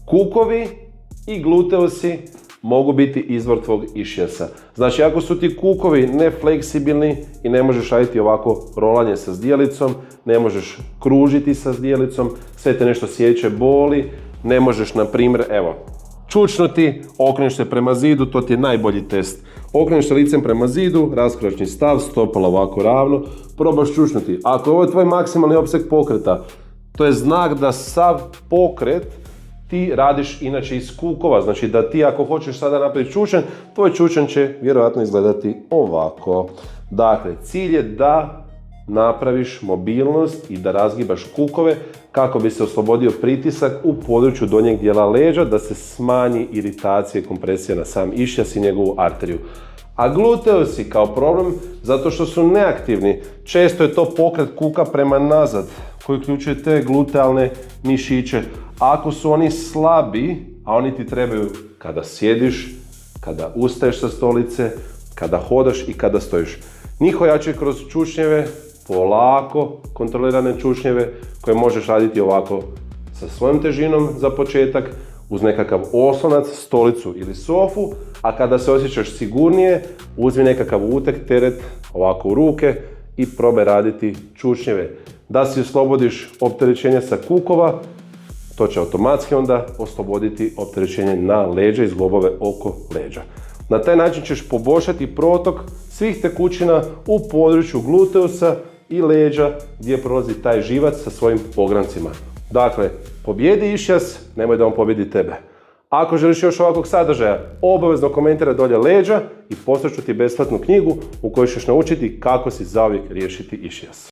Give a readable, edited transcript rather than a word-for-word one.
kukovi i gluteusi mogu biti izvor tvog išijasa. Znači, ako su ti kukovi nefleksibilni i ne možeš raditi ovako rolanje sa zdjelicom, ne možeš kružiti sa zdjelicom, sve te nešto sjeće, boli, ne možeš, na primjer, evo, čučnuti, okreneš se prema zidu, to ti je najbolji test. Okreneš se licem prema zidu, raskoračni stav, stopala ovako ravno, probaš čučnuti. Ako ovo je tvoj maksimalni opseg pokreta, to je znak da sav pokret ti radiš inače iz kukova. Znači da ti ako hoćeš sada napraviti čučanj, tvoj čučanj će vjerojatno izgledati ovako. Dakle, cilj je da napraviš mobilnost i da razgibaš kukove kako bi se oslobodio pritisak u području donjeg dijela leđa, da se smanji iritacija i kompresija na sam išijas i njegovu arteriju. A gluteusi kao problem, zato što su neaktivni, često je to pokret kuka prema nazad, koji uključuje te glutealne mišiće. Ako su oni slabi, a oni ti trebaju kada sjediš, kada ustaješ sa stolice, kada hodaš i kada stojiš. Njih ojačaj kroz čučnjeve, polako kontrolirane čučnjeve koje možeš raditi ovako sa svojom težinom za početak, uz nekakav oslonac, stolicu ili sofu, a kada se osjećaš sigurnije, uzmi nekakav uteg, teret ovako u ruke i probaj raditi čučnjeve. Da si oslobodiš opterećenje sa kukova, to će automatski onda osloboditi opterećenje na leđa i zglobove oko leđa. Na taj način ćeš poboljšati protok svih tekućina u području gluteusa i leđa gdje prolazi taj živac sa svojim ograncima. Dakle, pobjedi išijas, nemoj da on pobjedi tebe. Ako želiš još ovakvog sadržaja, obavezno komentiraj dolje leđa i poslat ću ti besplatnu knjigu u kojoj ćeš naučiti kako si zauvijek riješiti išijas.